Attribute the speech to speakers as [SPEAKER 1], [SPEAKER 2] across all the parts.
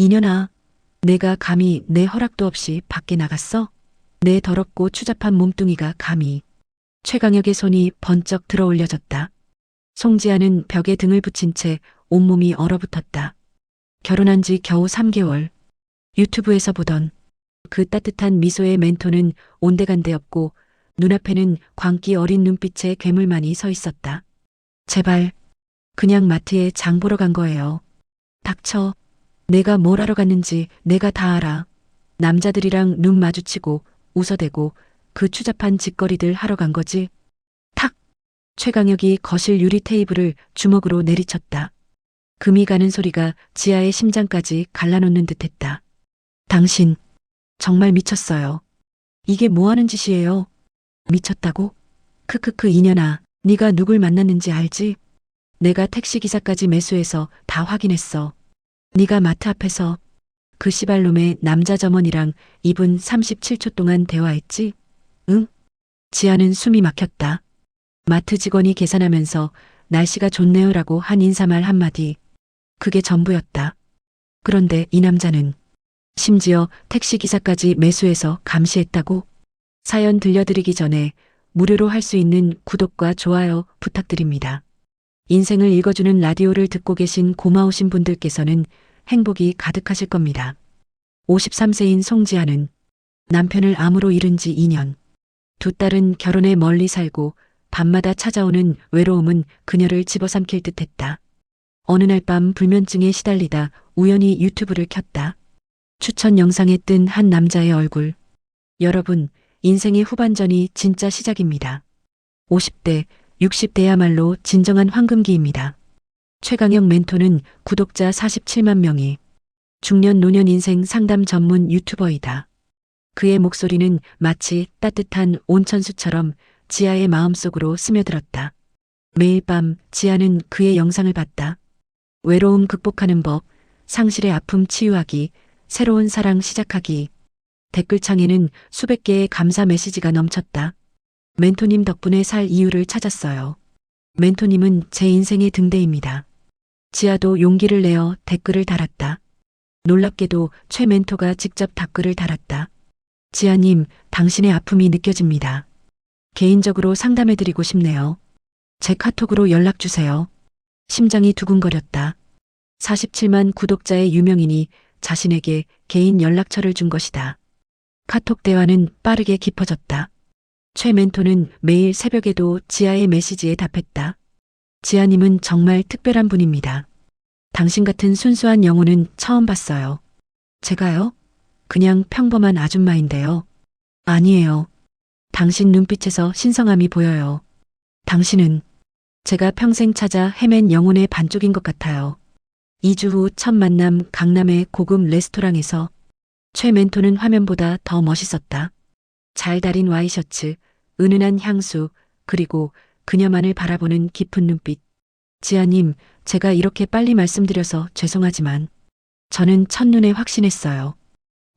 [SPEAKER 1] 이년아, 내가 감히 내 허락도 없이 밖에 나갔어? 내 더럽고 추잡한 몸뚱이가 감히. 최강혁의 손이 번쩍 들어 올려졌다. 송지아는 벽에 등을 붙인 채 온몸이 얼어붙었다. 결혼한 지 겨우 3개월. 유튜브에서 보던 그 따뜻한 미소의 멘토는 온데간데 없고 눈앞에는 광기 어린 눈빛의 괴물만이 서 있었다. 제발, 그냥 마트에 장 보러 간 거예요. 닥쳐. 내가 뭘 하러 갔는지 내가 다 알아. 남자들이랑 눈 마주치고 웃어대고 그 추잡한 짓거리들 하러 간 거지. 탁! 최강혁이 거실 유리 테이블을 주먹으로 내리쳤다. 금이 가는 소리가 지아의 심장까지 갈라놓는 듯했다. 당신, 정말 미쳤어요. 이게 뭐 하는 짓이에요? 미쳤다고? 크크크 이년아, 네가 누굴 만났는지 알지? 내가 택시기사까지 매수해서 다 확인했어. 네가 마트 앞에서 그 시발놈의 남자 점원이랑 2분 37초 동안 대화했지? 응? 지아는 숨이 막혔다. 마트 직원이 계산하면서 날씨가 좋네요라고 한 인사말 한마디. 그게 전부였다. 그런데 이 남자는 심지어 택시기사까지 매수해서 감시했다고? 사연 들려드리기 전에 무료로 할 수 있는 구독과 좋아요 부탁드립니다. 인생을 읽어주는 라디오를 듣고 계신 고마우신 분들께서는 행복이 가득하실 겁니다. 53세인 송지아는 남편을 암으로 잃은 지 2년. 두 딸은 결혼해 멀리 살고 밤마다 찾아오는 외로움은 그녀를 집어삼킬 듯했다. 어느 날 밤 불면증에 시달리다 우연히 유튜브를 켰다. 추천 영상에 뜬 한 남자의 얼굴. 여러분, 인생의 후반전이 진짜 시작입니다. 50대, 60대야말로 진정한 황금기입니다. 최강혁 멘토는 구독자 47만 명이 중년 노년 인생 상담 전문 유튜버이다. 그의 목소리는 마치 따뜻한 온천수처럼 지아의 마음속으로 스며들었다. 매일 밤 지아는 그의 영상을 봤다. 외로움 극복하는 법, 상실의 아픔 치유하기, 새로운 사랑 시작하기. 댓글창에는 수백 개의 감사 메시지가 넘쳤다. 멘토님 덕분에 살 이유를 찾았어요. 멘토님은 제 인생의 등대입니다. 지아도 용기를 내어 댓글을 달았다. 놀랍게도 최 멘토가 직접 답글을 달았다. 지아님, 당신의 아픔이 느껴집니다. 개인적으로 상담해드리고 싶네요. 제 카톡으로 연락주세요. 심장이 두근거렸다. 47만 구독자의 유명인이 자신에게 개인 연락처를 준 것이다. 카톡 대화는 빠르게 깊어졌다. 최 멘토는 매일 새벽에도 지아의 메시지에 답했다. 지아님은 정말 특별한 분입니다. 당신 같은 순수한 영혼은 처음 봤어요. 제가요? 그냥 평범한 아줌마인데요. 아니에요. 당신 눈빛에서 신성함이 보여요. 당신은 제가 평생 찾아 헤맨 영혼의 반쪽인 것 같아요. 2주 후 첫 만남 강남의 고급 레스토랑에서 최 멘토는 화면보다 더 멋있었다. 잘 다린 와이셔츠, 은은한 향수, 그리고 그녀만을 바라보는 깊은 눈빛. 지아님, 제가 이렇게 빨리 말씀드려서 죄송하지만 저는 첫눈에 확신했어요.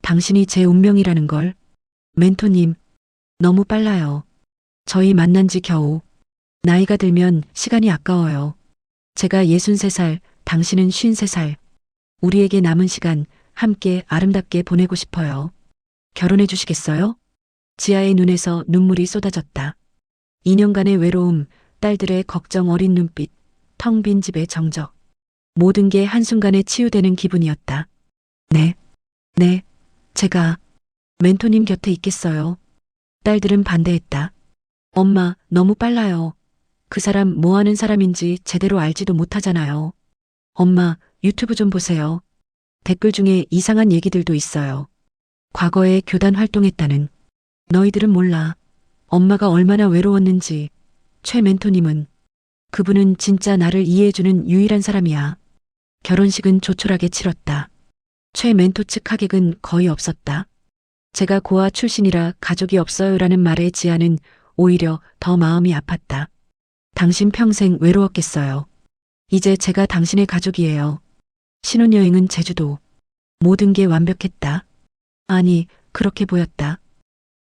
[SPEAKER 1] 당신이 제 운명이라는 걸. 멘토님, 너무 빨라요. 저희 만난 지 겨우. 나이가 들면 시간이 아까워요. 제가 63살, 당신은 53살. 우리에게 남은 시간 함께 아름답게 보내고 싶어요. 결혼해 주시겠어요? 지아의 눈에서 눈물이 쏟아졌다. 2년간의 외로움, 딸들의 걱정 어린 눈빛, 텅 빈 집의 정적. 모든 게 한순간에 치유되는 기분이었다. 네, 제가 멘토님 곁에 있겠어요. 딸들은 반대했다. 엄마, 너무 빨라요. 그 사람 뭐 하는 사람인지 제대로 알지도 못하잖아요. 엄마, 유튜브 좀 보세요. 댓글 중에 이상한 얘기들도 있어요. 과거에 교단 활동했다는. 너희들은 몰라. 엄마가 얼마나 외로웠는지. 최 멘토님은. 그분은 진짜 나를 이해해주는 유일한 사람이야. 결혼식은 조촐하게 치렀다. 최 멘토 측 하객은 거의 없었다. 제가 고아 출신이라 가족이 없어요라는 말에 지아는 오히려 더 마음이 아팠다. 당신 평생 외로웠겠어요. 이제 제가 당신의 가족이에요. 신혼여행은 제주도. 모든 게 완벽했다. 아니, 그렇게 보였다.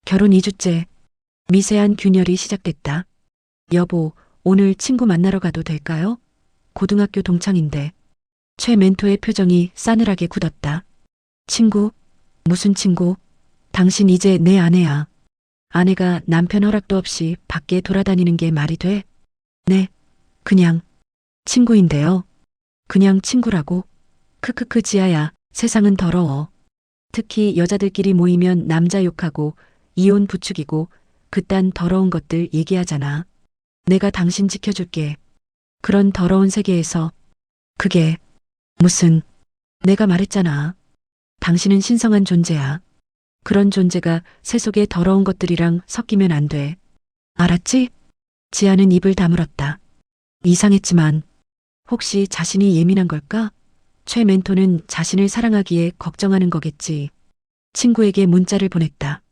[SPEAKER 1] 결혼 2주째. 미세한 균열이 시작됐다. 여보, 오늘 친구 만나러 가도 될까요? 고등학교 동창인데. 최 멘토의 표정이 싸늘하게 굳었다. 친구? 무슨 친구? 당신 이제 내 아내야. 아내가 남편 허락도 없이 밖에 돌아다니는 게 말이 돼? 네, 그냥 친구인데요. 그냥 친구라고. 크크크 지아야, 세상은 더러워. 특히 여자들끼리 모이면 남자 욕하고 이혼 부추기고 그딴 더러운 것들 얘기하잖아. 내가 당신 지켜줄게. 그런 더러운 세계에서 그게 무슨 내가 말했잖아. 당신은 신성한 존재야. 그런 존재가 세속의 더러운 것들이랑 섞이면 안 돼. 알았지? 지아는 입을 다물었다. 이상했지만 혹시 자신이 예민한 걸까? 최 멘토는 자신을 사랑하기에 걱정하는 거겠지. 친구에게 문자를 보냈다.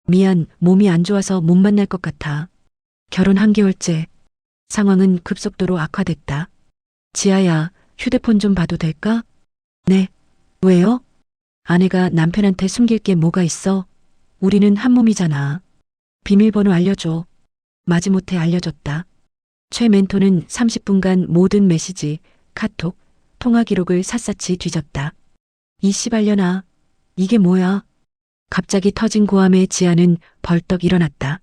[SPEAKER 1] 미안, 몸이 안 좋아서 못 만날 것 같아. 결혼 한 개월째. 상황은 급속도로 악화됐다. 지아야, 휴대폰 좀 봐도 될까? 네. 왜요? 아내가 남편한테 숨길 게 뭐가 있어? 우리는 한 몸이잖아. 비밀번호 알려줘. 마지못해 알려줬다. 최 멘토는 30분간 모든 메시지, 카톡, 통화 기록을 샅샅이 뒤졌다. 이 씨발려나. 이게 뭐야? 갑자기 터진 고함에 지아는 벌떡 일어났다.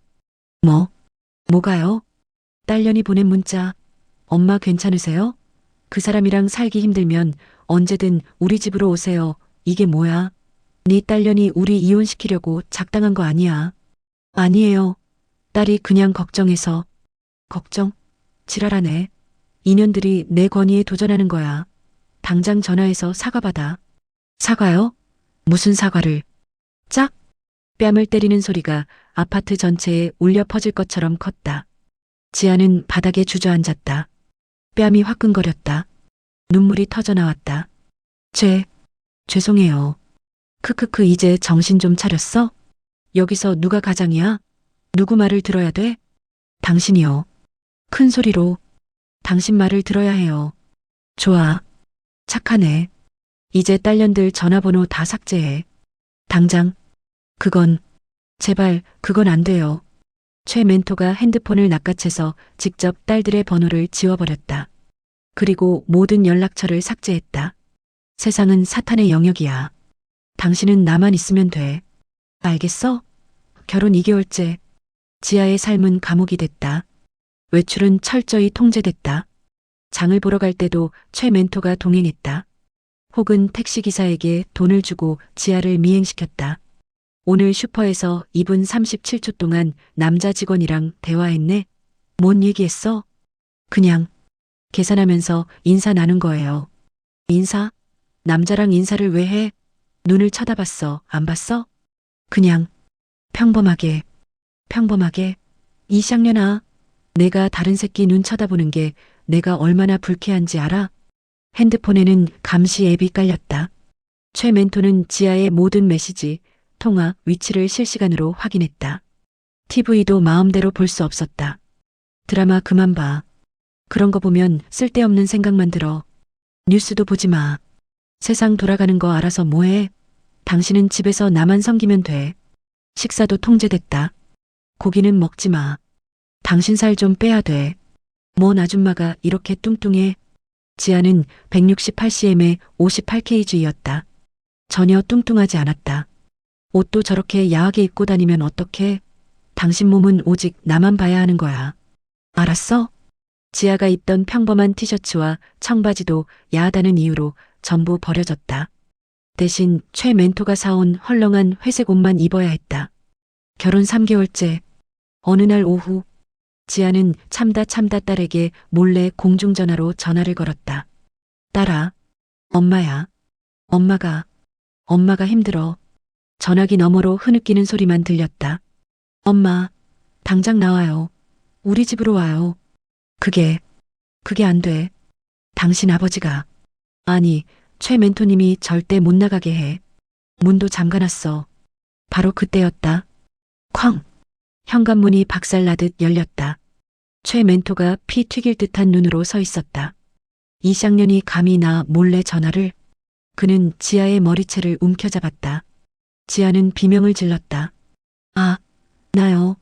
[SPEAKER 1] 뭐가요? 딸년이 보낸 문자. 엄마 괜찮으세요? 그 사람이랑 살기 힘들면 언제든 우리 집으로 오세요. 이게 뭐야? 네 딸년이 우리 이혼시키려고 작당한 거 아니야. 아니에요. 딸이 그냥 걱정해서. 걱정? 지랄하네. 인연들이 내 권위에 도전하는 거야. 당장 전화해서 사과받아. 사과요? 무슨 사과를? 짝? 뺨을 때리는 소리가 아파트 전체에 울려 퍼질 것처럼 컸다. 지아는 바닥에 주저앉았다. 뺨이 화끈거렸다. 눈물이 터져 나왔다. 죄송해요. 크크크 이제 정신 좀 차렸어? 여기서 누가 가장이야? 누구 말을 들어야 돼? 당신이요. 큰 소리로. 당신 말을 들어야 해요. 좋아. 착하네. 이제 딸년들 전화번호 다 삭제해. 당장. 제발 그건 안 돼요. 최 멘토가 핸드폰을 낚아채서 직접 딸들의 번호를 지워버렸다. 그리고 모든 연락처를 삭제했다. 세상은 사탄의 영역이야. 당신은 나만 있으면 돼. 알겠어? 결혼 2개월째. 지아의 삶은 감옥이 됐다. 외출은 철저히 통제됐다. 장을 보러 갈 때도 최 멘토가 동행했다. 혹은 택시기사에게 돈을 주고 지아를 미행시켰다. 오늘 슈퍼에서 2분 37초 동안 남자 직원이랑 대화했네. 뭔 얘기했어? 그냥 계산하면서 인사 나눈 거예요. 인사? 남자랑 인사를 왜 해? 눈을 쳐다봤어. 안 봤어? 그냥 평범하게. 이 쌍년아. 내가 다른 새끼 눈 쳐다보는 게 내가 얼마나 불쾌한지 알아? 핸드폰에는 감시 앱이 깔렸다. 최 멘토는 지아의 모든 메시지, 통화, 위치를 실시간으로 확인했다. TV도 마음대로 볼 수 없었다. 드라마 그만 봐. 그런 거 보면 쓸데없는 생각만 들어. 뉴스도 보지 마. 세상 돌아가는 거 알아서 뭐해? 당신은 집에서 나만 섬기면 돼. 식사도 통제됐다. 고기는 먹지 마. 당신 살 좀 빼야 돼. 뭔 아줌마가 이렇게 뚱뚱해. 지아는 168cm에 58kg였다. 전혀 뚱뚱하지 않았다. 옷도 저렇게 야하게 입고 다니면 어떡해? 당신 몸은 오직 나만 봐야 하는 거야. 알았어? 지아가 입던 평범한 티셔츠와 청바지도 야하다는 이유로 전부 버려졌다. 대신 최 멘토가 사온 헐렁한 회색 옷만 입어야 했다. 결혼 3개월째. 어느 날 오후 지아는 참다 딸에게 몰래 공중전화로 전화를 걸었다. 딸아, 엄마야. 엄마가 힘들어. 전화기 너머로 흐느끼는 소리만 들렸다. 엄마, 당장 나와요. 우리 집으로 와요. 그게 안 돼. 당신 아버지가. 아니, 최 멘토님이 절대 못 나가게 해. 문도 잠가놨어. 바로 그때였다. 쾅! 현관문이 박살나듯 열렸다. 최 멘토가 피 튀길 듯한 눈으로 서 있었다. 이 쌍년이 감히 나 몰래 전화를. 그는 지아의 머리채를 움켜잡았다. 지아는 비명을 질렀다. 아, 나요.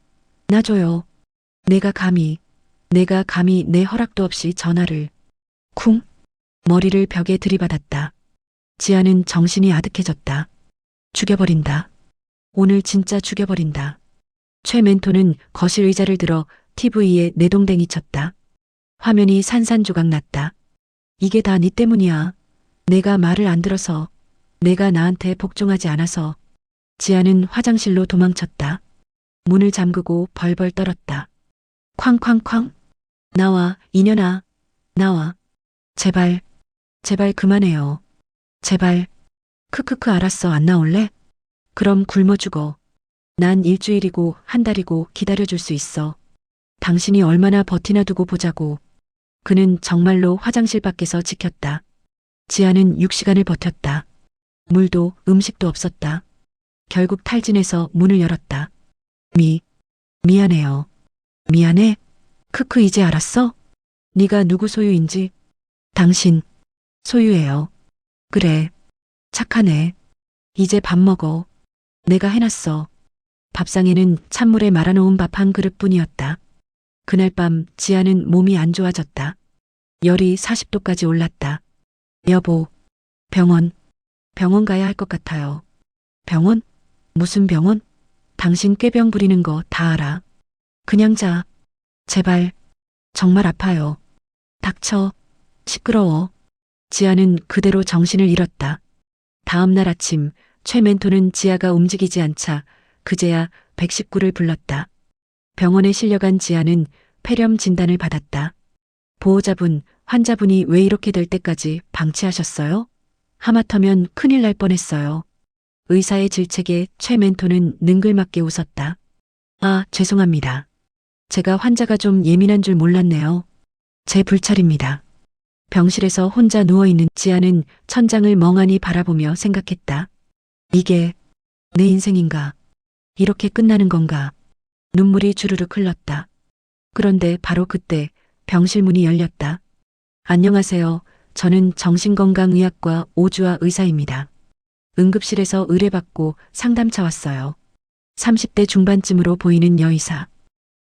[SPEAKER 1] 나 줘요. 내가 감히 내 허락도 없이 전화를. 쿵! 머리를 벽에 들이받았다. 지아는 정신이 아득해졌다. 죽여버린다. 오늘 진짜 죽여버린다. 최 멘토는 거실 의자를 들어 TV에 내동댕이 쳤다. 화면이 산산조각 났다. 이게 다 네 때문이야. 내가 말을 안 들어서. 내가 나한테 복종하지 않아서. 지아는 화장실로 도망쳤다. 문을 잠그고 벌벌 떨었다. 쾅쾅쾅. 나와, 이년아. 나와. 제발, 제발 그만해요. 제발. 크크크 알았어. 안 나올래? 그럼 굶어 죽어. 난 일주일이고 한 달이고 기다려줄 수 있어. 당신이 얼마나 버티나 두고 보자고. 그는 정말로 화장실 밖에서 지켰다. 지아는 6시간을 버텼다. 물도 음식도 없었다. 결국 탈진해서 문을 열었다. 미안해요. 미안해? 크크 이제 알았어? 네가 누구 소유인지. 당신 소유예요. 그래. 착하네. 이제 밥 먹어. 내가 해놨어. 밥상에는 찬물에 말아놓은 밥 한 그릇뿐이었다. 그날 밤 지아는 몸이 안 좋아졌다. 열이 40도까지 올랐다. 여보, 병원 가야 할 것 같아요. 병원? 무슨 병원? 당신 꾀병 부리는 거 다 알아. 그냥 자. 제발. 정말 아파요. 닥쳐. 시끄러워. 지아는 그대로 정신을 잃었다. 다음 날 아침 최 멘토는 지아가 움직이지 않자 그제야 119를 불렀다. 병원에 실려간 지아는 폐렴 진단을 받았다. 보호자분, 환자분이 왜 이렇게 될 때까지 방치하셨어요? 하마터면 큰일 날 뻔했어요. 의사의 질책에 최 멘토는 능글맞게 웃었다. 아, 죄송합니다. 제가 환자가 좀 예민한 줄 몰랐네요. 제 불찰입니다. 병실에서 혼자 누워있는 지아는 천장을 멍하니 바라보며 생각했다. 이게 내 인생인가? 이렇게 끝나는 건가? 눈물이 주르륵 흘렀다. 그런데 바로 그때 병실 문이 열렸다. 안녕하세요. 저는 정신건강의학과 오주아 의사입니다. 응급실에서 의뢰받고 상담차 왔어요. 30대 중반쯤으로 보이는 여의사.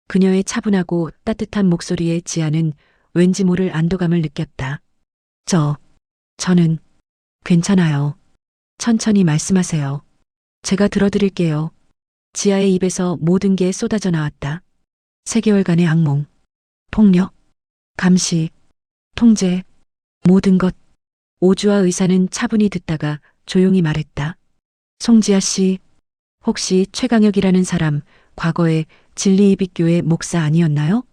[SPEAKER 1] 그녀의 차분하고 따뜻한 목소리에 지아는 왠지 모를 안도감을 느꼈다. 저는 괜찮아요. 천천히 말씀하세요. 제가 들어드릴게요. 지아의 입에서 모든 게 쏟아져 나왔다. 3개월간의 악몽, 폭력, 감시, 통제, 모든 것. 오주아 의사는 차분히 듣다가 조용히 말했다. 송지아 씨, 혹시 최강혁이라는 사람 과거에 진리이빛교회 목사 아니었나요?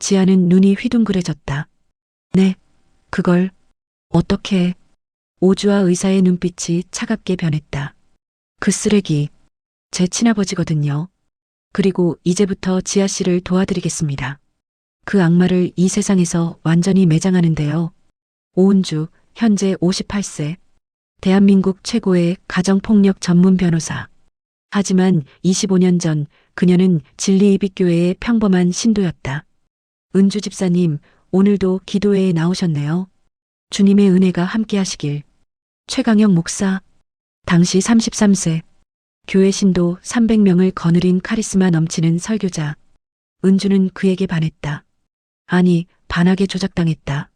[SPEAKER 1] 지아는 눈이 휘둥그레졌다. 네, 그걸 어떻게? 오주아 의사의 눈빛이 차갑게 변했다. 그 쓰레기, 제 친아버지거든요. 그리고 이제부터 지아 씨를 도와드리겠습니다. 그 악마를 이 세상에서 완전히 매장하는데요. 오은주, 현재 58세. 대한민국 최고의 가정폭력 전문 변호사. 하지만 25년 전 그녀는 진리이빛교회의 평범한 신도였다. 은주 집사님, 오늘도 기도회에 나오셨네요. 주님의 은혜가 함께하시길. 최강혁 목사, 당시 33세. 교회 신도 300명을 거느린 카리스마 넘치는 설교자. 은주는 그에게 반했다. 아니, 반하게 조작당했다.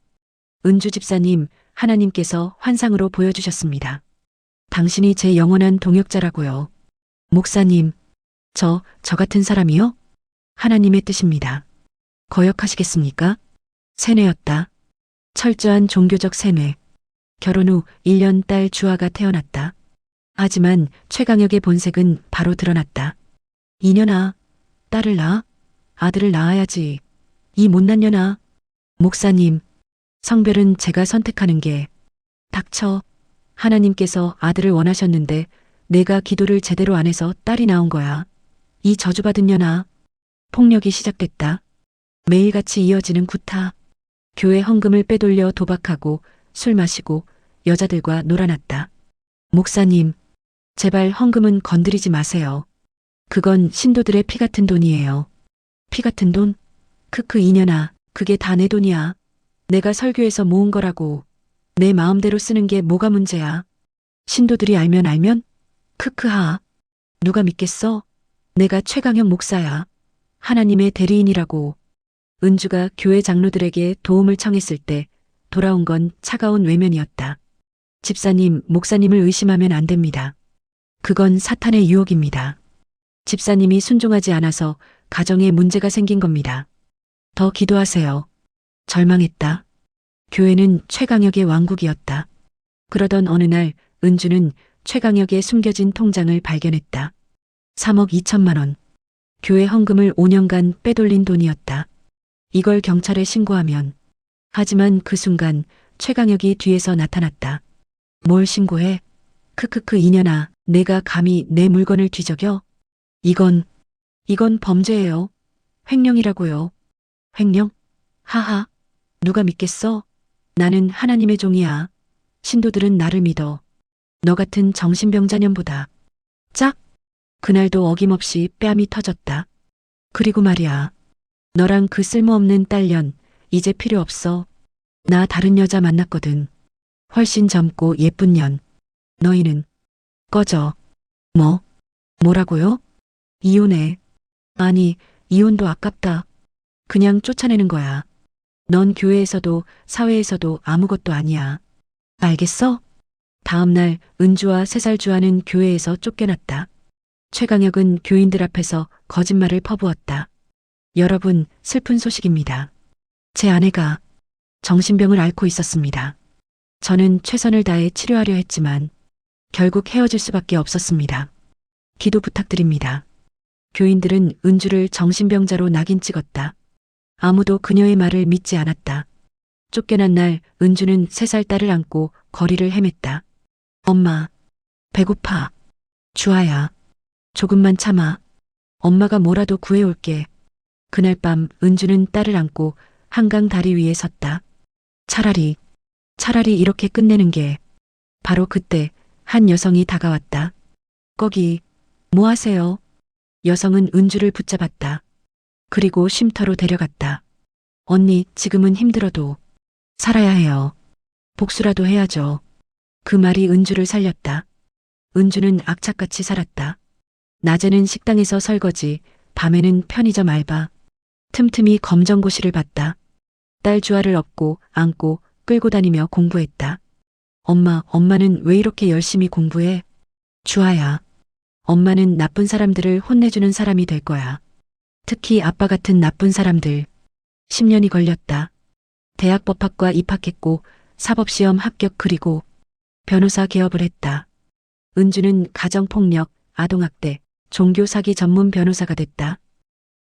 [SPEAKER 1] 은주 집사님, 하나님께서 환상으로 보여주셨습니다. 당신이 제 영원한 동역자라고요. 목사님, 저 같은 사람이요? 하나님의 뜻입니다. 거역하시겠습니까? 세뇌였다. 철저한 종교적 세뇌. 결혼 후 1년 딸 주아가 태어났다. 하지만 최강혁의 본색은 바로 드러났다. 이년아, 딸을 낳아? 아들을 낳아야지. 이 못난 년아. 목사님, 성별은 제가 선택하는 게. 닥쳐. 하나님께서 아들을 원하셨는데 내가 기도를 제대로 안 해서 딸이 나온 거야. 이 저주받은 년아. 폭력이 시작됐다. 매일같이 이어지는 구타. 교회 헌금을 빼돌려 도박하고 술 마시고 여자들과 놀아났다. 목사님, 제발 헌금은 건드리지 마세요. 그건 신도들의 피 같은 돈이에요. 피 같은 돈? 크크 이년아, 그게 다 내 돈이야. 내가 설교해서 모은 거라고. 내 마음대로 쓰는 게 뭐가 문제야. 신도들이 알면? 크크하. 누가 믿겠어? 내가 최강혁 목사야. 하나님의 대리인이라고. 은주가 교회 장로들에게 도움을 청했을 때 돌아온 건 차가운 외면이었다. 집사님, 목사님을 의심하면 안 됩니다. 그건 사탄의 유혹입니다. 집사님이 순종하지 않아서 가정에 문제가 생긴 겁니다. 더 기도하세요. 절망했다. 교회는 최강혁의 왕국이었다. 그러던 어느 날 은주는 최강혁의 숨겨진 통장을 발견했다. 3억 2천만 원. 교회 헌금을 5년간 빼돌린 돈이었다. 이걸 경찰에 신고하면. 하지만 그 순간 최강혁이 뒤에서 나타났다. 뭘 신고해? 크크크 이년아, 내가 감히 내 물건을 뒤적여? 이건 범죄예요. 횡령이라고요. 횡령? 하하. 누가 믿겠어? 나는 하나님의 종이야. 신도들은 나를 믿어. 너 같은 정신병자년보다. 짝! 그날도 어김없이 뺨이 터졌다. 그리고 말이야. 너랑 그 쓸모없는 딸년, 이제 필요 없어. 나 다른 여자 만났거든. 훨씬 젊고 예쁜 년. 너희는 꺼져. 뭐라고요? 이혼해. 아니, 이혼도 아깝다. 그냥 쫓아내는 거야. 넌 교회에서도 사회에서도 아무것도 아니야. 알겠어? 다음 날 은주와 3살 주아는 교회에서 쫓겨났다. 최강혁은 교인들 앞에서 거짓말을 퍼부었다. 여러분, 슬픈 소식입니다. 제 아내가 정신병을 앓고 있었습니다. 저는 최선을 다해 치료하려 했지만 결국 헤어질 수밖에 없었습니다. 기도 부탁드립니다. 교인들은 은주를 정신병자로 낙인 찍었다. 아무도 그녀의 말을 믿지 않았다. 쫓겨난 날 은주는 3살 딸을 안고 거리를 헤맸다. 엄마, 배고파. 주아야, 조금만 참아. 엄마가 뭐라도 구해올게. 그날 밤 은주는 딸을 안고 한강 다리 위에 섰다. 차라리 이렇게 끝내는 게. 바로 그때 한 여성이 다가왔다. 거기, 뭐 하세요? 여성은 은주를 붙잡았다. 그리고 쉼터로 데려갔다. 언니, 지금은 힘들어도 살아야 해요. 복수라도 해야죠. 그 말이 은주를 살렸다. 은주는 악착같이 살았다. 낮에는 식당에서 설거지, 밤에는 편의점 알바. 틈틈이 검정고시를 봤다. 딸 주아를 업고 안고 끌고 다니며 공부했다. 엄마는 왜 이렇게 열심히 공부해? 주아야, 엄마는 나쁜 사람들을 혼내주는 사람이 될 거야. 특히 아빠 같은 나쁜 사람들. 10년이 걸렸다. 대학 법학과 입학했고 사법시험 합격 그리고 변호사 개업을 했다. 은주는 가정폭력, 아동학대, 종교사기 전문 변호사가 됐다.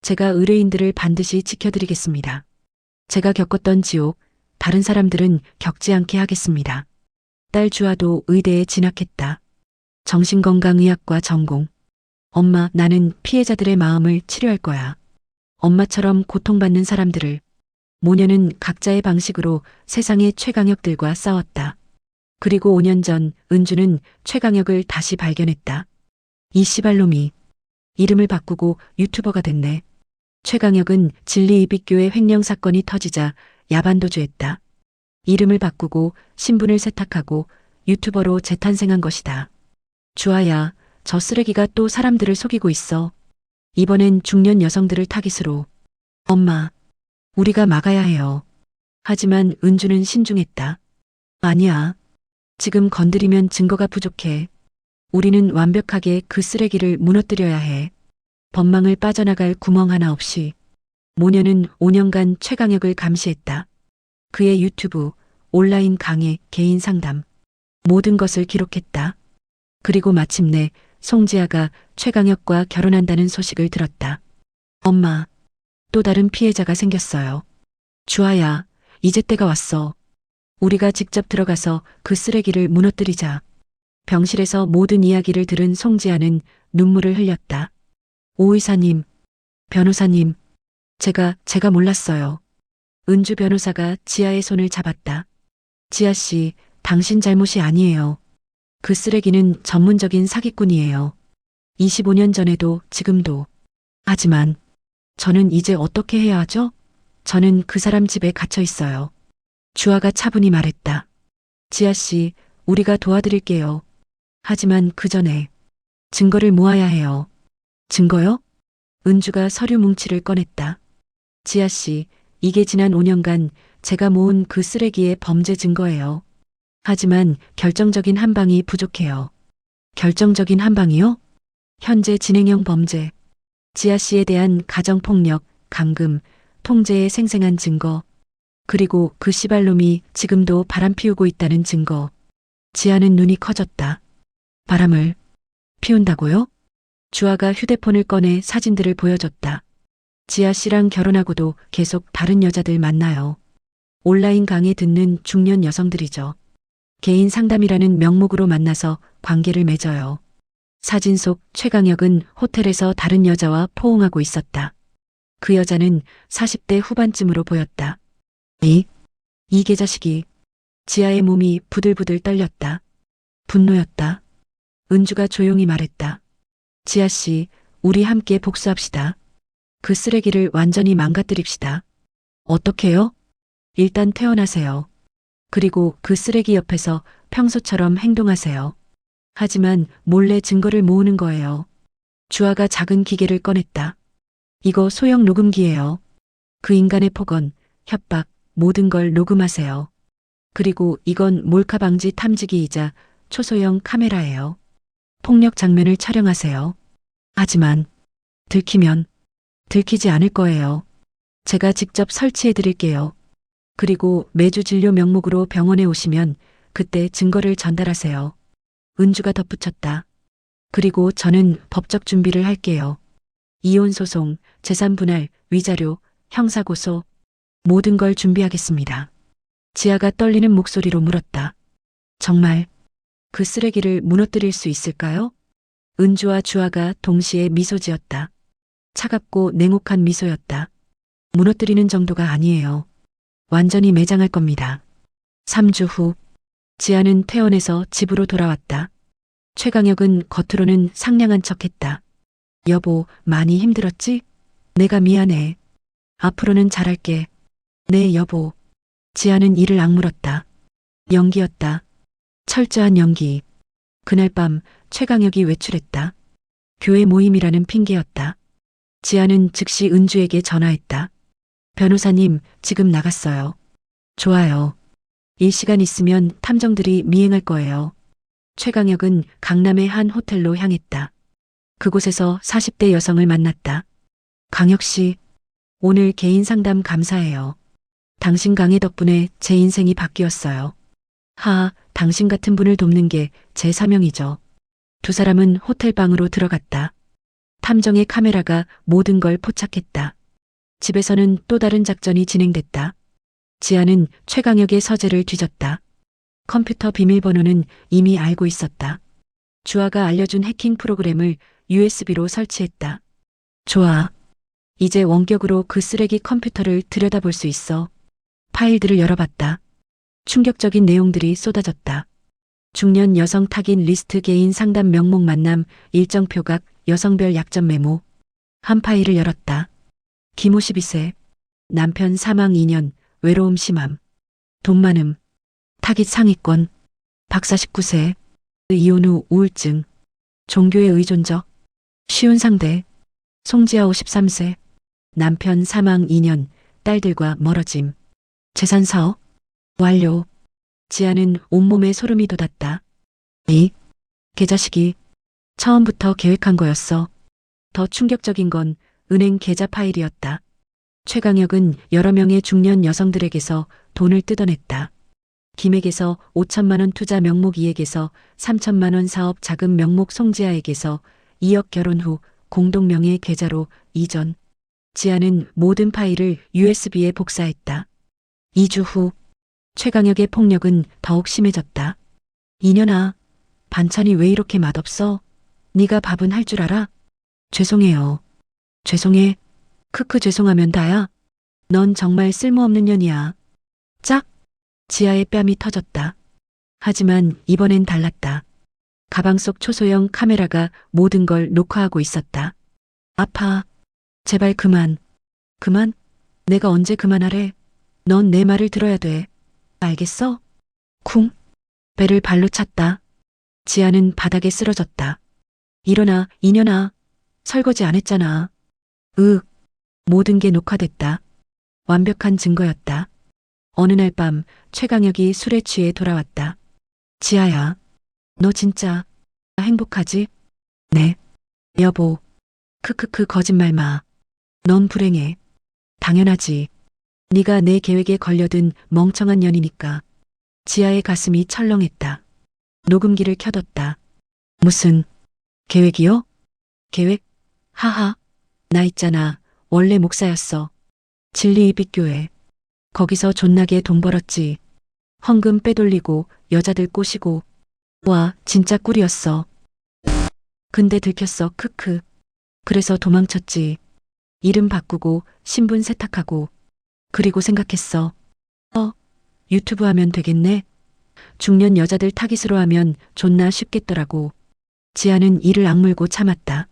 [SPEAKER 1] 제가 의뢰인들을 반드시 지켜드리겠습니다. 제가 겪었던 지옥, 다른 사람들은 겪지 않게 하겠습니다. 딸 주아도 의대에 진학했다. 정신건강의학과 전공. 엄마, 나는 피해자들의 마음을 치료할 거야. 엄마처럼 고통받는 사람들을. 모녀는 각자의 방식으로 세상의 최강혁들과 싸웠다. 그리고 5년 전 은주는 최강혁을 다시 발견했다. 이 씨발놈이 이름을 바꾸고 유튜버가 됐네. 최강혁은 진리이빛교회 횡령 사건이 터지자 야반도주했다. 이름을 바꾸고 신분을 세탁하고 유튜버로 재탄생한 것이다. 주아야, 저 쓰레기가 또 사람들을 속이고 있어. 이번엔 중년 여성들을 타깃으로. 엄마, 우리가 막아야 해요. 하지만 은주는 신중했다. 아니야. 지금 건드리면 증거가 부족해. 우리는 완벽하게 그 쓰레기를 무너뜨려야 해. 법망을 빠져나갈 구멍 하나 없이. 모녀는 5년간 최강혁을 감시했다. 그의 유튜브, 온라인 강의, 개인 상담. 모든 것을 기록했다. 그리고 마침내 송지아가 최강혁과 결혼한다는 소식을 들었다. 엄마, 또 다른 피해자가 생겼어요. 주아야, 이제 때가 왔어. 우리가 직접 들어가서 그 쓰레기를 무너뜨리자. 병실에서 모든 이야기를 들은 송지아는 눈물을 흘렸다. 오 의사님, 변호사님, 제가 몰랐어요. 은주 변호사가 지아의 손을 잡았다. 지아 씨, 당신 잘못이 아니에요. 그 쓰레기는 전문적인 사기꾼이에요. 25년 전에도 지금도. 하지만 저는 이제 어떻게 해야 하죠? 저는 그 사람 집에 갇혀 있어요. 주아가 차분히 말했다. 지아 씨, 우리가 도와드릴게요. 하지만 그 전에 증거를 모아야 해요. 증거요? 은주가 서류 뭉치를 꺼냈다. 지아 씨, 이게 지난 5년간 제가 모은 그 쓰레기의 범죄 증거예요. 하지만 결정적인 한 방이 부족해요. 결정적인 한 방이요? 현재 진행형 범죄, 지아 씨에 대한 가정폭력, 감금, 통제의 생생한 증거, 그리고 그 씨발놈이 지금도 바람 피우고 있다는 증거. 지아는 눈이 커졌다. 바람을 피운다고요? 주아가 휴대폰을 꺼내 사진들을 보여줬다. 지아 씨랑 결혼하고도 계속 다른 여자들 만나요. 온라인 강의 듣는 중년 여성들이죠. 개인 상담이라는 명목으로 만나서 관계를 맺어요. 사진 속 최강혁은 호텔에서 다른 여자와 포옹하고 있었다. 그 여자는 40대 후반쯤으로 보였다. 이 개자식이. 지아의 몸이 부들부들 떨렸다. 분노였다. 은주가 조용히 말했다. 지아 씨, 우리 함께 복수합시다. 그 쓰레기를 완전히 망가뜨립시다. 어떻게요? 일단 태어나세요. 그리고 그 쓰레기 옆에서 평소처럼 행동하세요. 하지만 몰래 증거를 모으는 거예요. 주아가 작은 기계를 꺼냈다. 이거 소형 녹음기예요. 그 인간의 폭언, 협박, 모든 걸 녹음하세요. 그리고 이건 몰카 방지 탐지기이자 초소형 카메라예요. 폭력 장면을 촬영하세요. 하지만 들키지 않을 거예요. 제가 직접 설치해 드릴게요. 그리고 매주 진료 명목으로 병원에 오시면 그때 증거를 전달하세요. 은주가 덧붙였다. 그리고 저는 법적 준비를 할게요. 이혼 소송, 재산 분할, 위자료, 형사고소, 모든 걸 준비하겠습니다. 지아가 떨리는 목소리로 물었다. 정말 그 쓰레기를 무너뜨릴 수 있을까요? 은주와 주아가 동시에 미소 지었다. 차갑고 냉혹한 미소였다. 무너뜨리는 정도가 아니에요. 완전히 매장할 겁니다. 3주 후, 지아는 퇴원해서 집으로 돌아왔다. 최강혁은 겉으로는 상냥한 척했다. 여보, 많이 힘들었지? 내가 미안해. 앞으로는 잘할게. 네, 여보. 지아는 이를 악물었다. 연기였다. 철저한 연기. 그날 밤 최강혁이 외출했다. 교회 모임이라는 핑계였다. 지아는 즉시 은주에게 전화했다. 변호사님, 지금 나갔어요. 좋아요. 일시간 있으면 탐정들이 미행할 거예요. 최강혁은 강남의 한 호텔로 향했다. 그곳에서 40대 여성을 만났다. 강혁 씨, 오늘 개인 상담 감사해요. 당신 강의 덕분에 제 인생이 바뀌었어요. 당신 같은 분을 돕는 게 제 사명이죠. 두 사람은 호텔 방으로 들어갔다. 탐정의 카메라가 모든 걸 포착했다. 집에서는 또 다른 작전이 진행됐다. 지아는 최강혁의 서재를 뒤졌다. 컴퓨터 비밀번호는 이미 알고 있었다. 주아가 알려준 해킹 프로그램을 USB로 설치했다. 좋아. 이제 원격으로 그 쓰레기 컴퓨터를 들여다볼 수 있어. 파일들을 열어봤다. 충격적인 내용들이 쏟아졌다. 중년 여성 타긴 리스트 개인 상담 명목 만남 일정 표각 여성별 약점 메모. 한 파일을 열었다. 김 52세. 남편 사망 2년. 외로움 심함. 돈 많음. 타깃 상위권. 박사 19세. 이혼 후 우울증. 종교에 의존적. 쉬운 상대. 송지아 53세. 남편 사망 2년. 딸들과 멀어짐. 재산 사업. 완료. 지아는 온몸에 소름이 돋았다. 이 개자식이 처음부터 계획한 거였어. 더 충격적인 건 은행 계좌 파일이었다. 최강혁은 여러 명의 중년 여성들에게서 돈을 뜯어냈다. 김에게서 5천만 원 투자 명목 이에게서 3천만 원 사업 자금 명목 송지아에게서 2억 결혼 후 공동명의 계좌로 이전. 지아는 모든 파일을 USB에 복사했다. 2주 후 최강혁의 폭력은 더욱 심해졌다. 이년아, 반찬이 왜 이렇게 맛없어? 네가 밥은 할 줄 알아? 죄송해요. 죄송해. 크크 죄송하면 다야. 넌 정말 쓸모없는 년이야. 짝! 지아의 뺨이 터졌다. 하지만 이번엔 달랐다. 가방 속 초소형 카메라가 모든 걸 녹화하고 있었다. 아파. 제발 그만. 그만? 내가 언제 그만하래? 넌 내 말을 들어야 돼. 알겠어? 쿵. 배를 발로 찼다. 지아는 바닥에 쓰러졌다. 일어나, 이년아. 설거지 안 했잖아. 모든 게 녹화됐다. 완벽한 증거였다. 어느 날 밤 최강혁이 술에 취해 돌아왔다. 지아야, 너 진짜 행복하지? 네. 여보, 크크크 거짓말 마. 넌 불행해. 당연하지. 네가 내 계획에 걸려든 멍청한 년이니까. 지아의 가슴이 철렁했다. 녹음기를 켜뒀다. 무슨 계획이요? 계획? 하하. 나 있잖아. 원래 목사였어. 진리입익교회. 거기서 존나게 돈 벌었지. 헌금 빼돌리고 여자들 꼬시고. 와, 진짜 꿀이었어. 근데 들켰어. 크크. 그래서 도망쳤지. 이름 바꾸고 신분 세탁하고. 그리고 생각했어. 유튜브 하면 되겠네. 중년 여자들 타깃으로 하면 존나 쉽겠더라고. 지아는 이를 악물고 참았다.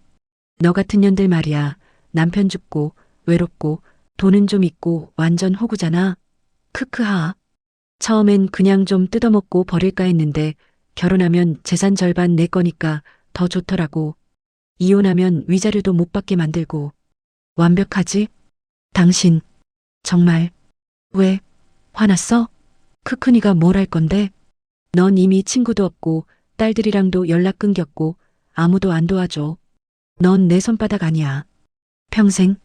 [SPEAKER 1] 너 같은 년들 말이야. 남편 죽고 외롭고 돈은 좀 있고 완전 호구잖아. 크크하. 처음엔 그냥 좀 뜯어먹고 버릴까 했는데 결혼하면 재산 절반 내 거니까 더 좋더라고. 이혼하면 위자료도 못 받게 만들고. 완벽하지? 당신 정말 왜 화났어? 크크니가 뭘 할 건데? 넌 이미 친구도 없고 딸들이랑도 연락 끊겼고 아무도 안 도와줘. 넌 내 손바닥 아니야. 평생.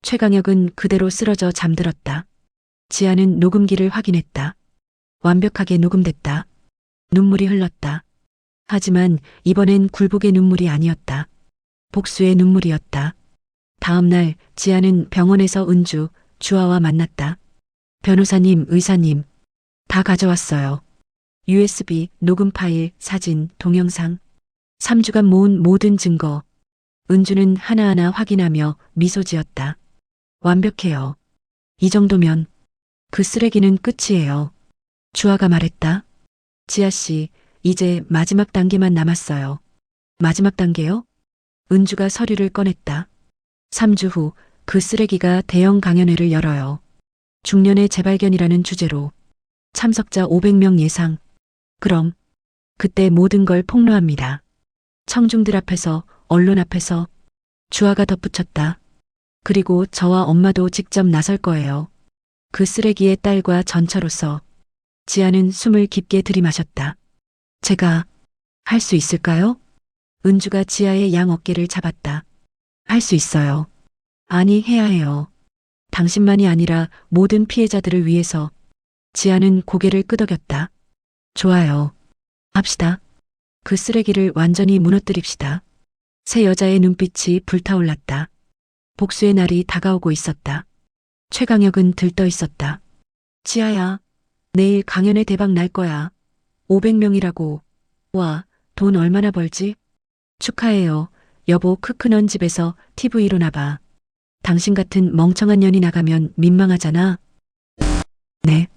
[SPEAKER 1] 최강혁은 그대로 쓰러져 잠들었다. 지아는 녹음기를 확인했다. 완벽하게 녹음됐다. 눈물이 흘렀다. 하지만 이번엔 굴복의 눈물이 아니었다. 복수의 눈물이었다. 다음 날 지아는 병원에서 은주, 주아와 만났다. 변호사님, 의사님, 다 가져왔어요. USB, 녹음 파일, 사진, 동영상. 3주간 모은 모든 증거. 은주는 하나하나 확인하며 미소 지었다. 완벽해요. 이 정도면 그 쓰레기는 끝이에요. 주아가 말했다. 지아씨, 이제 마지막 단계만 남았어요. 마지막 단계요? 은주가 서류를 꺼냈다. 3주 후 그 쓰레기가 대형 강연회를 열어요. 중년의 재발견이라는 주제로. 참석자 500명 예상. 그럼 그때 모든 걸 폭로합니다. 청중들 앞에서, 언론 앞에서. 주아가 덧붙였다. 그리고 저와 엄마도 직접 나설 거예요. 그 쓰레기의 딸과 전처로서. 지아는 숨을 깊게 들이마셨다. 제가 할 수 있을까요? 은주가 지아의 양 어깨를 잡았다. 할 수 있어요. 아니, 해야 해요. 당신만이 아니라 모든 피해자들을 위해서. 지아는 고개를 끄덕였다. 좋아요. 합시다. 그 쓰레기를 완전히 무너뜨립시다. 새 여자의 눈빛이 불타올랐다. 복수의 날이 다가오고 있었다. 최강혁은 들떠 있었다. 지아야, 내일 강연회 대박 날 거야. 500명이라고. 와, 돈 얼마나 벌지? 축하해요. 여보, 크크 넌 집에서 TV로 나봐. 당신 같은 멍청한 년이 나가면 민망하잖아. 네.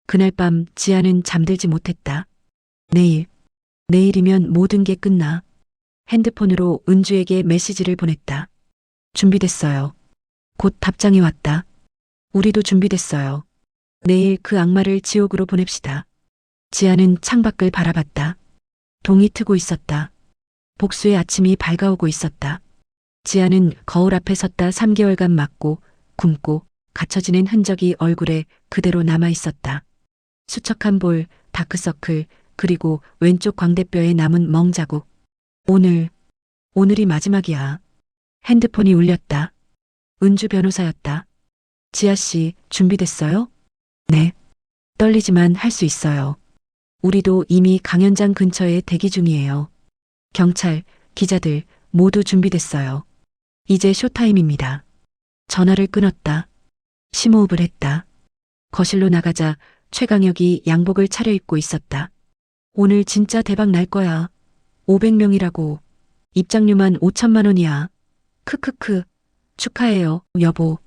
[SPEAKER 1] 그날 밤 지아는 잠들지 못했다. 내일이면 모든 게 끝나. 핸드폰으로 은주에게 메시지를 보냈다. 준비됐어요. 곧 답장이 왔다. 우리도 준비됐어요. 내일 그 악마를 지옥으로 보냅시다. 지아는 창밖을 바라봤다. 동이 트고 있었다. 복수의 아침이 밝아오고 있었다. 지아는 거울 앞에 섰다 3개월간 맞고 굶고 갇혀 지낸 흔적이 얼굴에 그대로 남아 있었다. 수척한 볼, 다크서클, 그리고 왼쪽 광대뼈에 남은 멍자국. 오늘이 마지막이야. 핸드폰이 울렸다. 은주 변호사였다. 지아씨, 준비됐어요? 네. 떨리지만 할 수 있어요. 우리도 이미 강연장 근처에 대기 중이에요. 경찰, 기자들 모두 준비됐어요. 이제 쇼타임입니다. 전화를 끊었다. 심호흡을 했다. 거실로 나가자 최강혁이 양복을 차려입고 있었다. 오늘 진짜 대박 날 거야. 500명이라고. 입장료만 5천만 원이야. 크크크. 축하해요, 여보.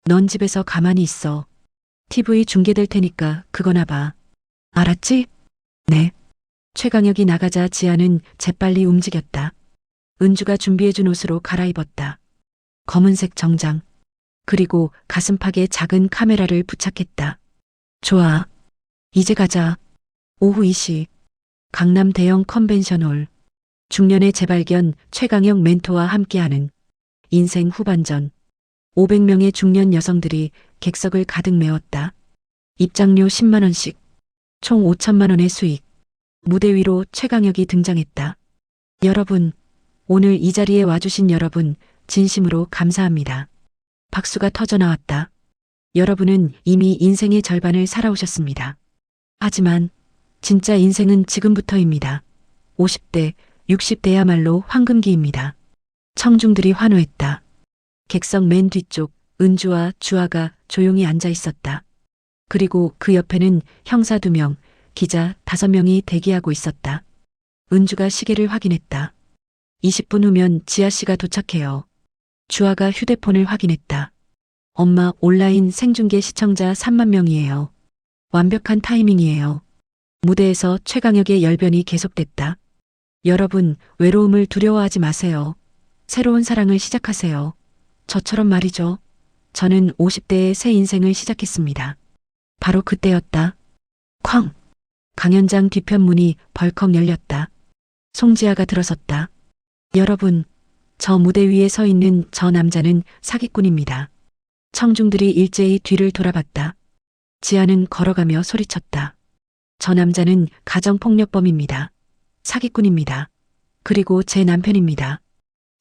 [SPEAKER 1] 넌 집에서 가만히 있어. TV 중계될 테니까 그거나 봐. 알았지? 네. 최강혁이 나가자 지아는 재빨리 움직였다. 은주가 준비해준 옷으로 갈아입었다. 검은색 정장. 그리고 가슴팍에 작은 카메라를 부착했다. 좋아. 이제 가자. 오후 2시. 강남 대형 컨벤션홀. 중년의 재발견 최강혁 멘토와 함께하는 인생 후반전. 500명의 중년 여성들이 객석을 가득 메웠다. 입장료 10만 원씩. 총 5천만 원의 수익. 무대 위로 최강혁이 등장했다. 여러분, 오늘 이 자리에 와주신 여러분, 진심으로 감사합니다. 박수가 터져 나왔다. 여러분은 이미 인생의 절반을 살아오셨습니다. 하지만 진짜 인생은 지금부터입니다. 50대, 60대야말로 황금기입니다. 청중들이 환호했다. 객석 맨 뒤쪽 은주와 주아가 조용히 앉아 있었다. 그리고 그 옆에는 형사 2명, 기자 5명이 대기하고 있었다. 은주가 시계를 확인했다. 20분 후면 지아 씨가 도착해요. 주아가 휴대폰을 확인했다. 엄마, 온라인 생중계 시청자 3만 명이에요. 완벽한 타이밍이에요. 무대에서 최강혁의 열변이 계속됐다. 여러분, 외로움을 두려워하지 마세요. 새로운 사랑을 시작하세요. 저처럼 말이죠. 저는 50대의 새 인생을 시작했습니다. 바로 그때였다. 쾅! 강연장 뒤편 문이 벌컥 열렸다. 송지아가 들어섰다. 여러분, 저 무대 위에 서 있는 저 남자는 사기꾼입니다. 청중들이 일제히 뒤를 돌아봤다. 지아는 걸어가며 소리쳤다. 저 남자는 가정폭력범입니다. 사기꾼입니다. 그리고 제 남편입니다.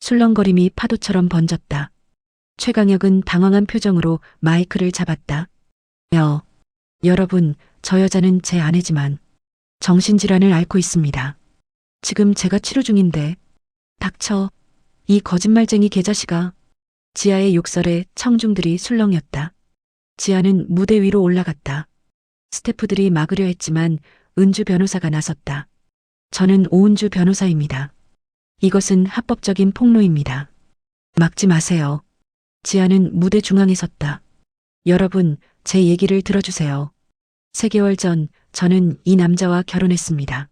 [SPEAKER 1] 술렁거림이 파도처럼 번졌다. 최강혁은 당황한 표정으로 마이크를 잡았다. 여러분, 저 여자는 제 아내지만 정신질환을 앓고 있습니다. 지금 제가 치료 중인데. 닥쳐. 이 거짓말쟁이 개자식아. 지아의 욕설에 청중들이 술렁였다. 지아는 무대 위로 올라갔다. 스태프들이 막으려 했지만 은주 변호사가 나섰다. 저는 오은주 변호사입니다. 이것은 합법적인 폭로입니다. 막지 마세요. 지아는 무대 중앙에 섰다. 여러분, 제 얘기를 들어주세요. 3개월 전 저는 이 남자와 결혼했습니다.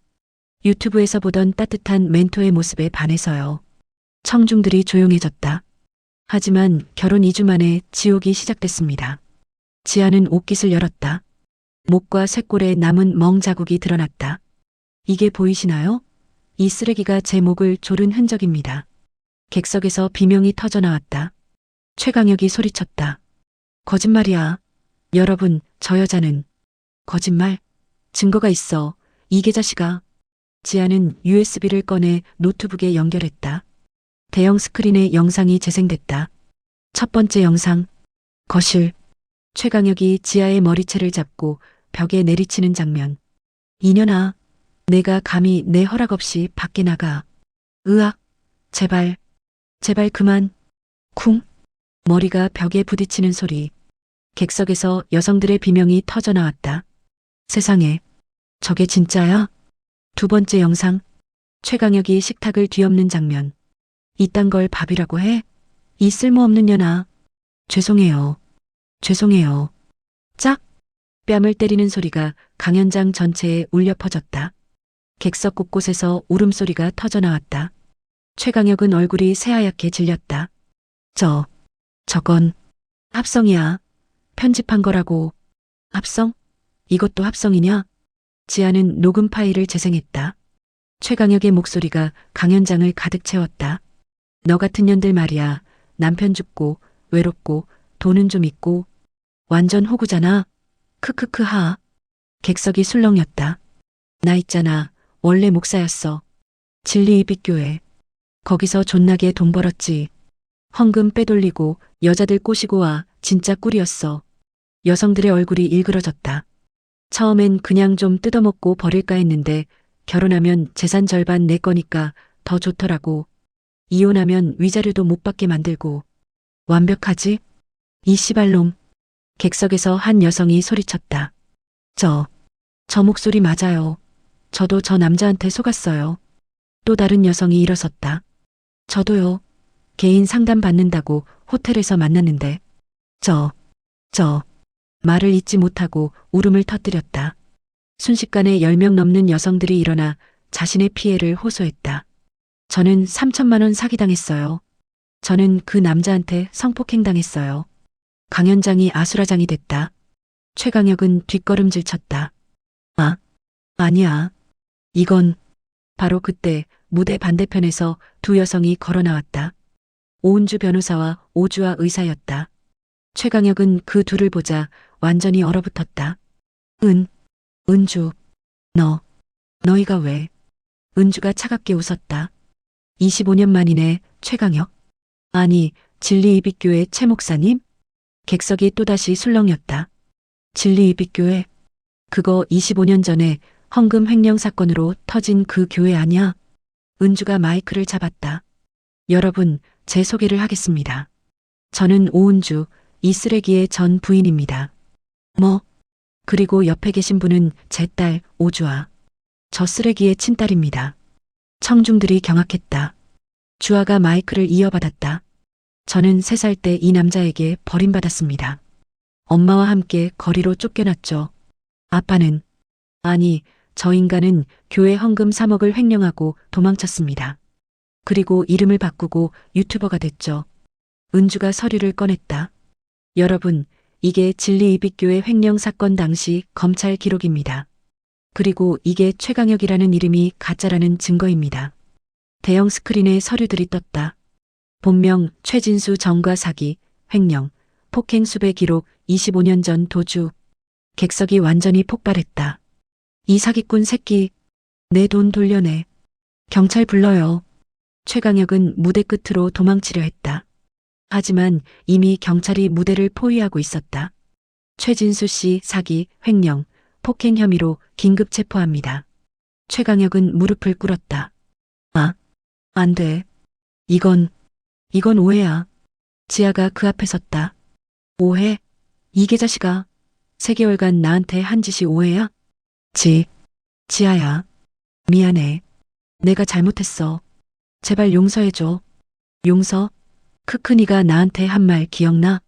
[SPEAKER 1] 유튜브에서 보던 따뜻한 멘토의 모습에 반해서요. 청중들이 조용해졌다. 하지만 결혼 2주 만에 지옥이 시작됐습니다. 지아는 옷깃을 열었다. 목과 쇄골에 남은 멍 자국이 드러났다. 이게 보이시나요? 이 쓰레기가 제 목을 조른 흔적입니다. 객석에서 비명이 터져 나왔다. 최강혁이 소리쳤다. 거짓말이야. 여러분, 저 여자는. 거짓말? 증거가 있어. 이 개자식아. 지아는 USB를 꺼내 노트북에 연결했다. 대형 스크린에 영상이 재생됐다. 첫 번째 영상. 거실. 최강혁이 지아의 머리채를 잡고 벽에 내리치는 장면. 이년아, 내가 감히 내 허락 없이 밖에 나가. 으악. 제발. 제발 그만. 쿵. 머리가 벽에 부딪히는 소리. 객석에서 여성들의 비명이 터져 나왔다. 세상에. 저게 진짜야? 2번째 영상. 최강혁이 식탁을 뒤엎는 장면. 이딴 걸 밥이라고 해? 이 쓸모없는 년아. 죄송해요. 죄송해요. 짝! 뺨을 때리는 소리가 강연장 전체에 울려 퍼졌다. 객석 곳곳에서 울음소리가 터져 나왔다. 최강혁은 얼굴이 새하얗게 질렸다. 저건 합성이야. 편집한 거라고. 합성? 이것도 합성이냐? 지아는 녹음 파일을 재생했다. 최강혁의 목소리가 강연장을 가득 채웠다. 너 같은 년들 말이야. 남편 죽고 외롭고 돈은 좀 있고 완전 호구잖아. 크크크 하. 객석이 술렁였다. 나 있잖아. 원래 목사였어. 진리입익교회. 거기서 존나게 돈 벌었지. 헌금 빼돌리고 여자들 꼬시고 와. 진짜 꿀이었어. 여성들의 얼굴이 일그러졌다. 처음엔 그냥 좀 뜯어먹고 버릴까 했는데 결혼하면 재산 절반 내 거니까 더 좋더라고. 이혼하면 위자료도 못 받게 만들고. 완벽하지? 이 씨발놈. 객석에서 한 여성이 소리쳤다. 저 목소리 맞아요. 저도 저 남자한테 속았어요. 또 다른 여성이 일어섰다. 저도요. 개인 상담 받는다고 호텔에서 만났는데. 말을 잇지 못하고 울음을 터뜨렸다. 순식간에 10명 넘는 여성들이 일어나 자신의 피해를 호소했다. 저는 3천만 원 사기당했어요. 저는 그 남자한테 성폭행당했어요. 강연장이 아수라장이 됐다. 최강혁은 뒷걸음질 쳤다. 아니야. 이건. 바로 그때 무대 반대편에서 2 여성이 걸어 나왔다. 오은주 변호사와 오주아 의사였다. 최강혁은 그 둘을 보자 완전히 얼어붙었다. 은주, 너 너희가 왜? 은주가 차갑게 웃었다. 25년 만이네, 최강혁. 아니, 진리이빗교회 최 목사님? 객석이 또다시 술렁였다. 진리이빗교회? 그거 25년 전에 헌금 횡령 사건으로 터진 그 교회 아냐? 은주가 마이크를 잡았다. 여러분, 제 소개를 하겠습니다. 저는 오은주, 이 쓰레기의 전 부인입니다. 뭐? 그리고 옆에 계신 분은 제 딸, 오주아. 저 쓰레기의 친딸입니다. 청중들이 경악했다. 주아가 마이크를 이어받았다. 저는 3살 때 이 남자에게 버림받았습니다. 엄마와 함께 거리로 쫓겨났죠. 아빠는, 아니, 저 인간은 교회 헌금 3억을 횡령하고 도망쳤습니다. 그리고 이름을 바꾸고 유튜버가 됐죠. 은주가 서류를 꺼냈다. 여러분, 이게 진리이빗교회 횡령 사건 당시 검찰 기록입니다. 그리고 이게 최강혁이라는 이름이 가짜라는 증거입니다. 대형 스크린에 서류들이 떴다. 본명 최진수 전과 사기, 횡령, 폭행 수배 기록 25년 전 도주. 객석이 완전히 폭발했다. 이 사기꾼 새끼, 내 돈 돌려내. 경찰 불러요. 최강혁은 무대 끝으로 도망치려 했다. 하지만 이미 경찰이 무대를 포위하고 있었다. 최진수 씨 사기, 횡령, 폭행 혐의로 긴급 체포합니다. 최강혁은 무릎을 꿇었다. 아, 안 돼. 이건 오해야. 지아가 그 앞에 섰다. 오해? 이 개자식아. 3개월간 나한테 한 짓이 오해야? 지아야. 미안해. 내가 잘못했어. 제발 용서해줘. 용서? 크크 네가 나한테 한 말 기억나?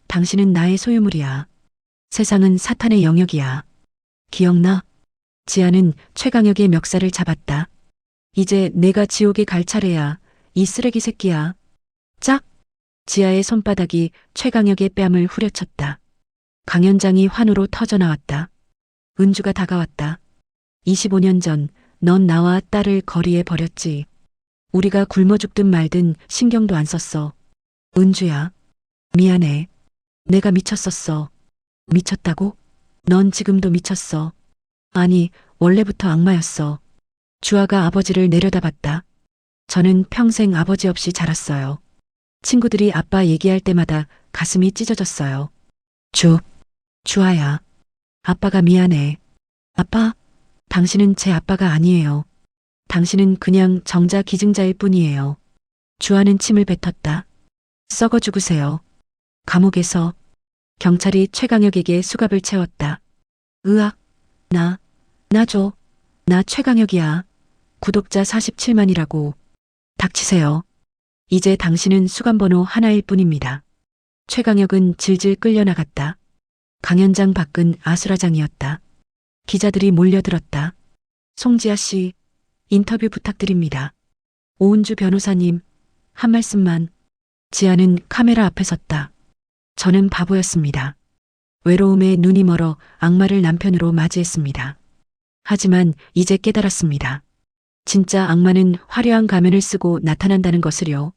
[SPEAKER 1] 당신은 나의 소유물이야. 세상은 사탄의 영역이야. 기억나? 지아는 최강혁의 멱살을 잡았다. 이제 내가 지옥에 갈 차례야. 이 쓰레기 새끼야. 짝! 지아의 손바닥이 최강혁의 뺨을 후려쳤다. 강연장이 환호로 터져나왔다. 은주가 다가왔다. 25년 전 넌 나와 딸을 거리에 버렸지. 우리가 굶어 죽든 말든 신경도 안 썼어. 은주야. 미안해. 내가 미쳤었어. 미쳤다고? 넌 지금도 미쳤어. 아니, 원래부터 악마였어. 주아가 아버지를 내려다봤다. 저는 평생 아버지 없이 자랐어요. 친구들이 아빠 얘기할 때마다 가슴이 찢어졌어요. 주아야. 아빠가 미안해. 아빠, 당신은 제 아빠가 아니에요. 당신은 그냥 정자 기증자일 뿐이에요. 주아는 침을 뱉었다. 썩어 죽으세요. 감옥에서 경찰이 최강혁에게 수갑을 채웠다. 으악, 나 줘. 나 최강혁이야. 구독자 47만이라고. 닥치세요. 이제 당신은 수감번호 하나일 뿐입니다. 최강혁은 질질 끌려나갔다. 강연장 밖은 아수라장이었다. 기자들이 몰려들었다. 송지아 씨, 인터뷰 부탁드립니다. 오은주 변호사님, 한 말씀만. 지아는 카메라 앞에 섰다. 저는 바보였습니다. 외로움에 눈이 멀어 악마를 남편으로 맞이했습니다. 하지만 이제 깨달았습니다. 진짜 악마는 화려한 가면을 쓰고 나타난다는 것을요.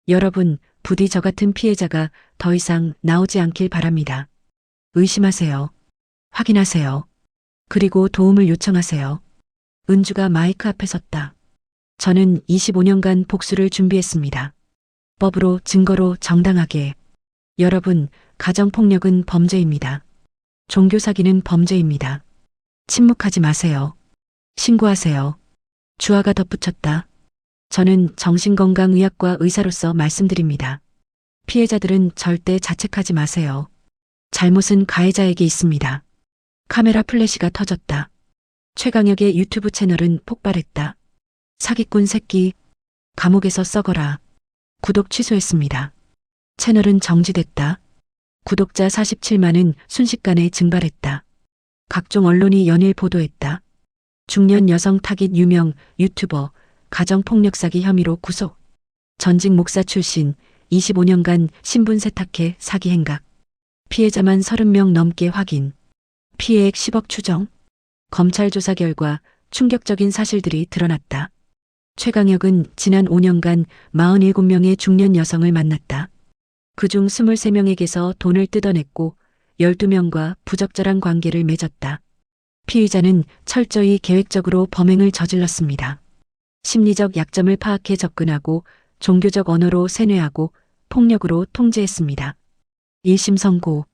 [SPEAKER 1] 여러분, 부디 저 같은 피해자가 더 이상 나오지 않길 바랍니다. 의심하세요. 확인하세요. 그리고 도움을 요청하세요. 은주가 마이크 앞에 섰다. 저는 25년간 복수를 준비했습니다. 법으로, 증거로, 정당하게. 여러분, 가정폭력은 범죄입니다. 종교사기는 범죄입니다. 침묵하지 마세요. 신고하세요. 주아가 덧붙였다. 저는 정신건강의학과 의사로서 말씀드립니다. 피해자들은 절대 자책하지 마세요. 잘못은 가해자에게 있습니다. 카메라 플래시가 터졌다. 최강혁의 유튜브 채널은 폭발했다. 사기꾼 새끼, 감옥에서 썩어라. 구독 취소했습니다. 채널은 정지됐다. 구독자 47만은 순식간에 증발했다. 각종 언론이 연일 보도했다. 중년 여성 타깃 유명 유튜버, 가정폭력 사기 혐의로 구속. 전직 목사 출신, 25년간 신분 세탁해 사기 행각. 피해자만 30명 넘게 확인. 피해액 10억 추정. 검찰 조사 결과 충격적인 사실들이 드러났다. 최강혁은 지난 5년간 47명의 중년 여성을 만났다. 그중 23명에게서 돈을 뜯어냈고 12명과 부적절한 관계를 맺었다. 피의자는 철저히 계획적으로 범행을 저질렀습니다. 심리적 약점을 파악해 접근하고 종교적 언어로 세뇌하고 폭력으로 통제했습니다. 1심 선고.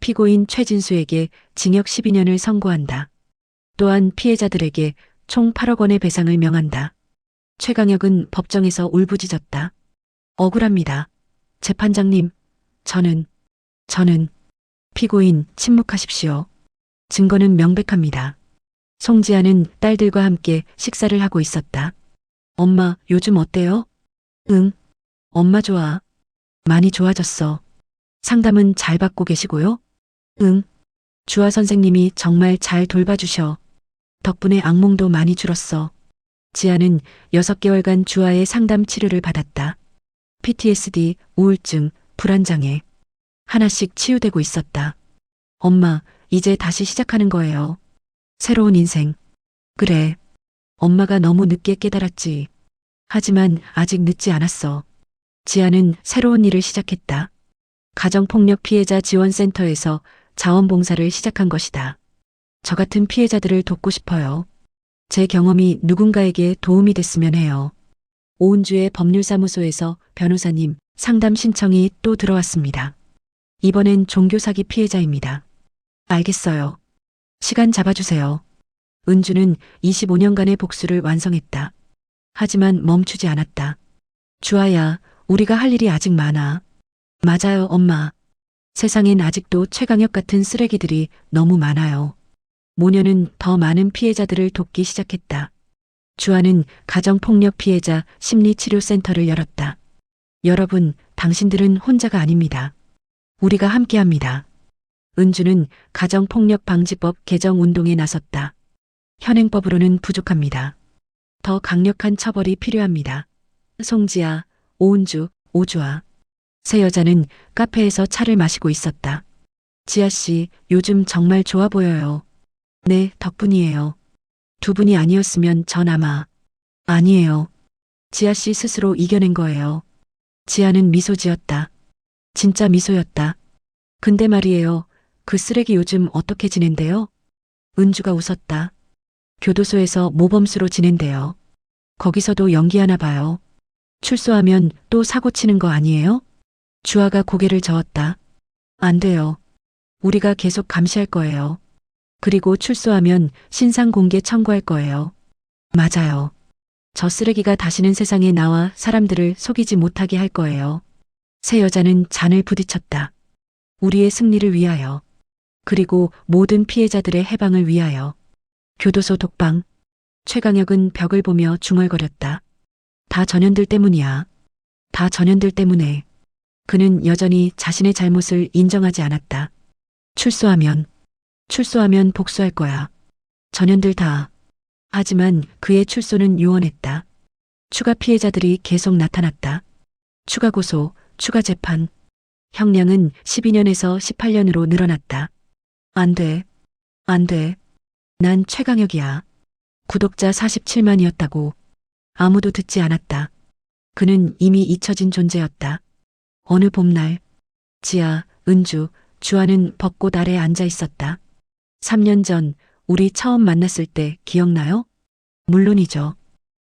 [SPEAKER 1] 피고인 최진수에게 징역 12년을 선고한다. 또한 피해자들에게 총 8억 원의 배상을 명한다. 최강혁은 법정에서 울부짖었다. 억울합니다. 재판장님, 저는 피고인 침묵하십시오. 증거는 명백합니다. 송지아는 딸들과 함께 식사를 하고 있었다. 엄마, 요즘 어때요? 응, 엄마 좋아. 많이 좋아졌어. 상담은 잘 받고 계시고요? 응, 주아 선생님이 정말 잘 돌봐주셔. 덕분에 악몽도 많이 줄었어. 지아는 6개월간 주아의 상담 치료를 받았다. PTSD, 우울증, 불안장애. 하나씩 치유되고 있었다. 엄마, 이제 다시 시작하는 거예요. 새로운 인생. 그래. 엄마가 너무 늦게 깨달았지. 하지만 아직 늦지 않았어. 지아는 새로운 일을 시작했다. 가정폭력 피해자 지원센터에서 자원봉사를 시작한 것이다. 저 같은 피해자들을 돕고 싶어요. 제 경험이 누군가에게 도움이 됐으면 해요. 오은주의 법률사무소에서 변호사님 상담 신청이 또 들어왔습니다. 이번엔 종교사기 피해자입니다. 알겠어요. 시간 잡아주세요. 은주는 25년간의 복수를 완성했다. 하지만 멈추지 않았다. 주아야, 우리가 할 일이 아직 많아. 맞아요, 엄마. 세상엔 아직도 최강혁 같은 쓰레기들이 너무 많아요. 모녀는 더 많은 피해자들을 돕기 시작했다. 주아는 가정폭력 피해자 심리치료센터를 열었다. 여러분, 당신들은 혼자가 아닙니다. 우리가 함께합니다. 은주는 가정폭력 방지법 개정 운동에 나섰다. 현행법으로는 부족합니다. 더 강력한 처벌이 필요합니다. 송지아, 오은주, 오주아. 세 여자는 카페에서 차를 마시고 있었다. 지아 씨, 요즘 정말 좋아 보여요. 네, 덕분이에요. 두 분이 아니었으면 전 아마. 아니에요. 지아 씨 스스로 이겨낸 거예요. 지아는 미소 지었다. 진짜 미소였다. 근데 말이에요. 그 쓰레기 요즘 어떻게 지낸대요? 은주가 웃었다. 교도소에서 모범수로 지낸대요. 거기서도 연기하나 봐요. 출소하면 또 사고 치는 거 아니에요? 주아가 고개를 저었다. 안 돼요. 우리가 계속 감시할 거예요. 그리고 출소하면 신상 공개 청구할 거예요. 맞아요. 저 쓰레기가 다시는 세상에 나와 사람들을 속이지 못하게 할 거예요. 세 여자는 잔을 부딪혔다. 우리의 승리를 위하여. 그리고 모든 피해자들의 해방을 위하여. 교도소 독방. 최강혁은 벽을 보며 중얼거렸다. 다 전현들 때문이야. 다 전현들 때문에. 그는 여전히 자신의 잘못을 인정하지 않았다. 출소하면 복수할 거야. 전현들 다. 하지만 그의 출소는 요원했다. 추가 피해자들이 계속 나타났다. 추가 고소, 추가 재판. 형량은 12년에서 18년으로 늘어났다. 안 돼. 안 돼. 난 최강혁이야. 구독자 47만이었다고. 아무도 듣지 않았다. 그는 이미 잊혀진 존재였다. 어느 봄날, 지아, 은주, 주아는 벚꽃 아래 앉아 있었다. 3년 전 우리 처음 만났을 때 기억나요? 물론이죠.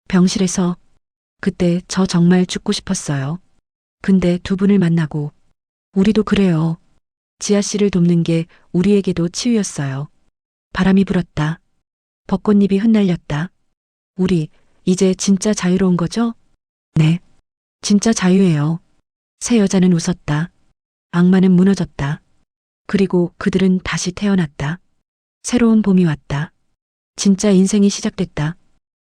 [SPEAKER 1] 병실에서. 그때 저 정말 죽고 싶었어요. 근데 두 분을 만나고. 우리도 그래요. 지아 씨를 돕는 게 우리에게도 치유였어요. 바람이 불었다. 벚꽃잎이 흩날렸다. 우리 이제 진짜 자유로운 거죠? 네. 진짜 자유예요. 세 여자는 웃었다. 악마는 무너졌다. 그리고 그들은 다시 태어났다. 새로운 봄이 왔다. 진짜 인생이 시작됐다.